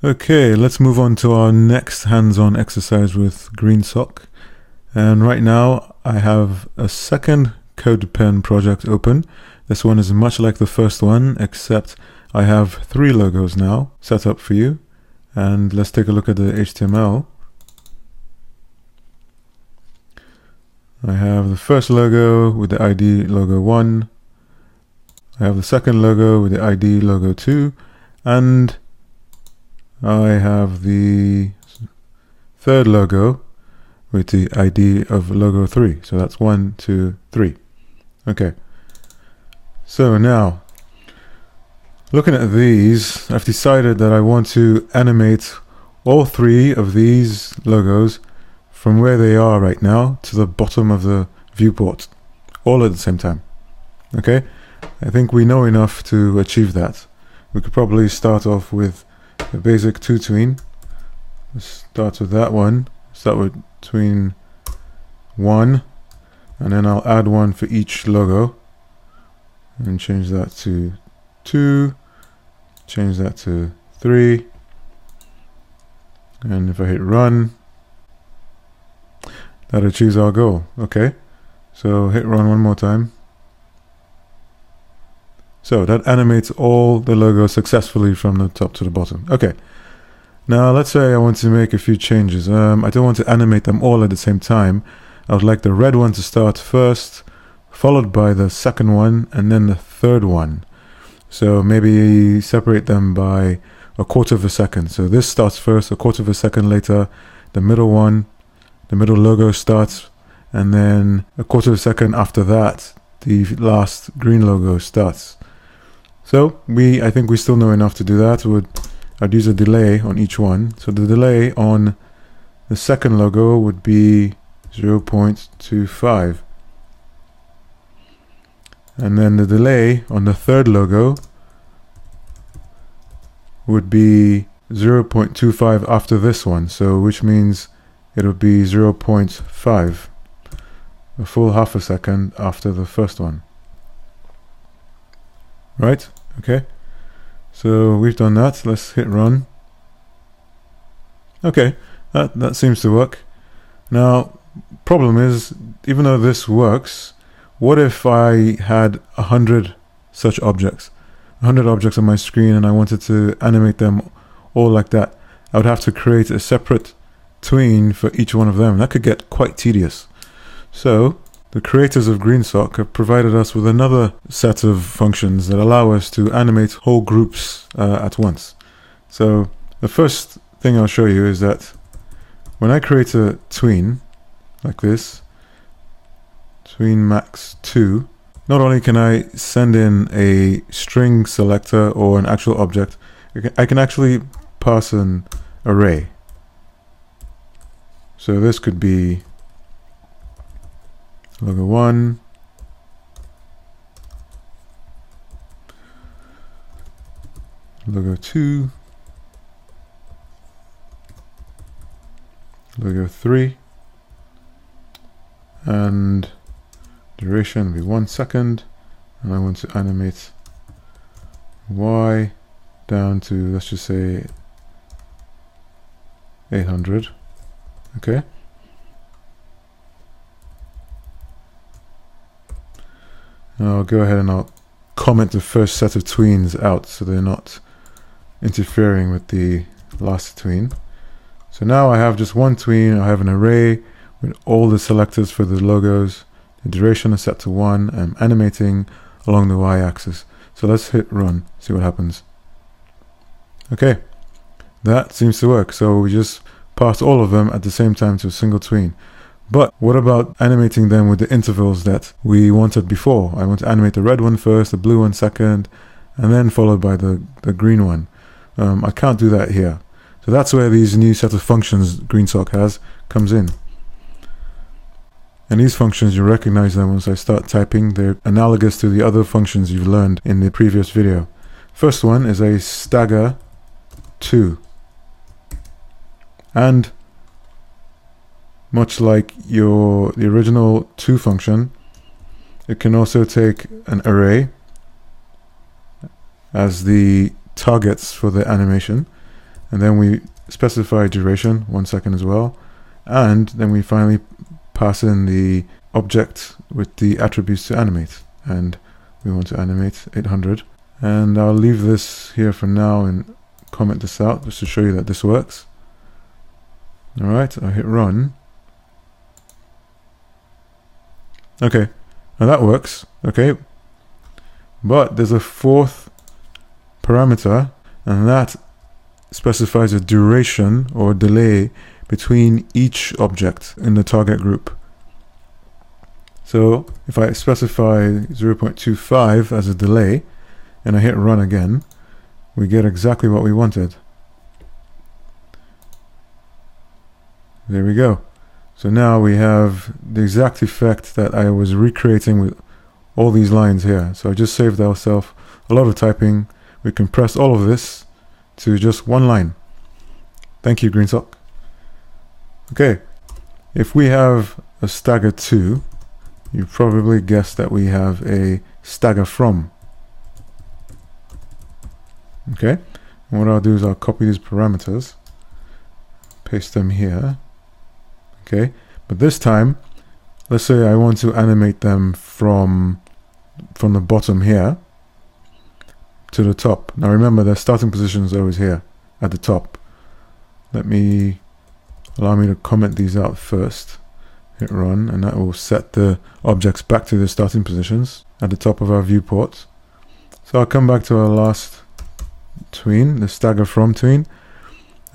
Okay, let's move on to our next hands-on exercise with Greensock. And right now I have a second CodePen project open. This one is much like the first one, except I have 3 logos now set up for you. And let's take a look at the HTML. I have the first logo with the ID logo 1. I have the second logo with the ID logo 2. And I have the third logo with the ID of logo 3. So that's 1, 2, 3. Okay. So now, looking at these, I've decided that I want to animate all 3 of these logos from where they are right now to the bottom of the viewport, all at the same time. Okay? I think we know enough to achieve that. We could probably start off with the basic 2 tween. Let's start with that one. Start with tween 1, and then I'll add one for each logo and change that to 2, change that to 3, and if I hit run, that achieves our goal. Okay, so hit run one more time. So that animates all the logos successfully from the top to the bottom. Okay, now let's say I want to make a few changes. I don't want to animate them all at the same time. I would like the red one to start first, followed by the second one, and then the third one. So maybe separate them by a quarter of a second. So this starts first, a quarter of a second later, the middle one, the middle logo starts, and then a quarter of a second after that, the last green logo starts. So I think we still know enough to do that. I'd use a delay on each one. So the delay on the second logo would be 0.25. And then the delay on the third logo would be 0.25 after this one. So which means it would be 0.5. A full half a second after the first one. Right? Okay. So we've done that. Let's hit run. Okay, that seems to work. Now, problem is, even though this works, what if I had 100 such objects? 100 objects on my screen and I wanted to animate them all like that. I would have to create a separate tween for each one of them. That could get quite tedious. So the creators of Greensock have provided us with another set of functions that allow us to animate whole groups at once. So the first thing I'll show you is that when I create a tween like this, tween max 2, not only can I send in a string selector or an actual object, I can actually pass an array. So this could be logo 1, logo 2, logo 3, and duration will be 1 second, and I want to animate Y down to, let's just say, 800. Okay. Now I'll go ahead and I'll comment the first set of tweens out so they're not interfering with the last tween. So now I have just one tween. I have an array with all the selectors for the logos. The duration is set to 1. I'm animating along the y-axis. So let's hit run, see what happens. Okay, that seems to work. So we just passed all of them at the same time to a single tween. But what about animating them with the intervals that we wanted before? I want to animate the red one first, the blue one second, and then followed by the green one. I can't do that here. So that's where these new set of functions Greensock has comes in. And these functions, you recognize them once I start typing. They're analogous to the other functions you've learned in the previous video. First one is a staggerTo. And much like the original to function, it can also take an array as the targets for the animation, and then we specify duration, 1 second as well, and then we finally pass in the object with the attributes to animate, and we want to animate 800. And I'll leave this here for now and comment this out just to show you that this works. Alright, I'll hit run. Okay, now that works, okay, but there's a fourth parameter, and that specifies a duration or delay between each object in the target group. So if I specify 0.25 as a delay and I hit run again, we get exactly what we wanted. There we go. So now we have the exact effect that I was recreating with all these lines here. So I just saved ourselves a lot of typing. We compressed all of this to just one line. Thank you, Greensock. Okay, if we have a staggerTo, you probably guessed that we have a staggerFrom. Okay, and what I'll do is I'll copy these parameters, paste them here. Okay, but this time, let's say I want to animate them from the bottom here to the top. Now remember, their starting position is always here at the top. Allow me to comment these out first. Hit run, and that will set the objects back to their starting positions at the top of our viewport. So I'll come back to our last tween, the staggerFrom tween.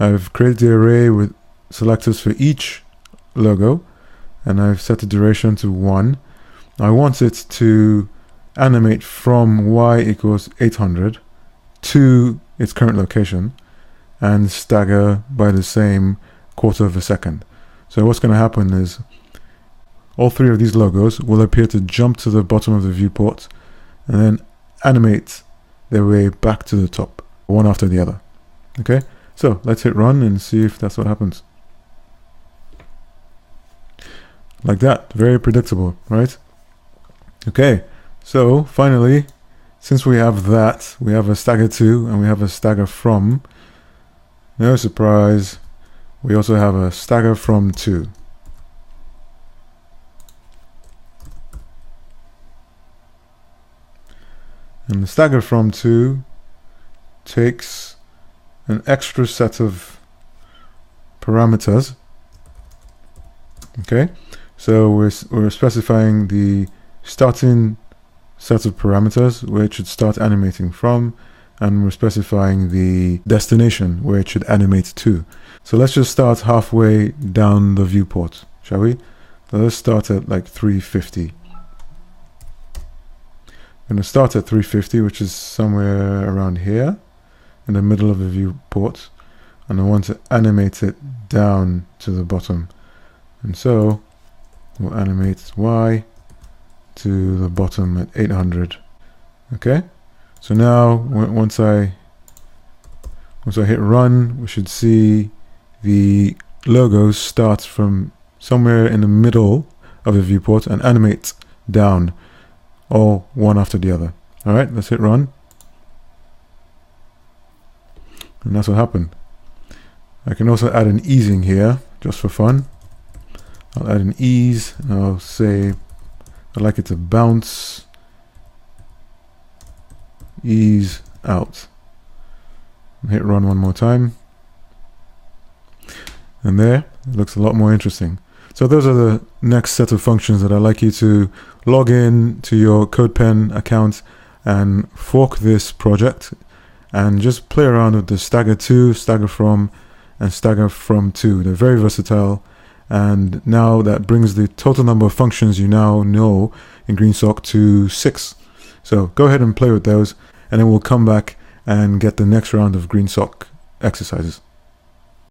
I've created the array with selectors for each logo, and I've set the duration to 1. I want it to animate from y equals 800 to its current location and stagger by the same quarter of a second. So what's going to happen is all three of these logos will appear to jump to the bottom of the viewport and then animate their way back to the top, one after the other. Okay, so let's hit run and see if that's what happens. Like that, very predictable, right? Okay, so finally, since we have that, we have a staggerTo and we have a staggerFrom. No surprise, we also have a staggerFromTo. And the staggerFromTo takes an extra set of parameters. Okay, so we're specifying the starting set of parameters where it should start animating from, and we're specifying the destination where it should animate to. So let's just start halfway down the viewport, shall we? So let's start at like 350. I'm going to start at 350, which is somewhere around here in the middle of the viewport, and I want to animate it down to the bottom. And so we'll animate Y to the bottom at 800. Okay, so now once I hit run, we should see the logos start from somewhere in the middle of the viewport and animate down, all one after the other. All right, let's hit run, and that's what happened. I can also add an easing here just for fun. I'll add an ease, and I'll say I'd like it to bounce, ease out. And hit run one more time, and there it looks a lot more interesting. So those are the next set of functions that I'd like you to log in to your CodePen account and fork this project and just play around with the staggerTo, staggerFrom, and staggerFromTo. They're very versatile, and now that brings the total number of functions you now know in Greensock to 6. So go ahead and play with those, and then we'll come back and get the next round of Greensock exercises.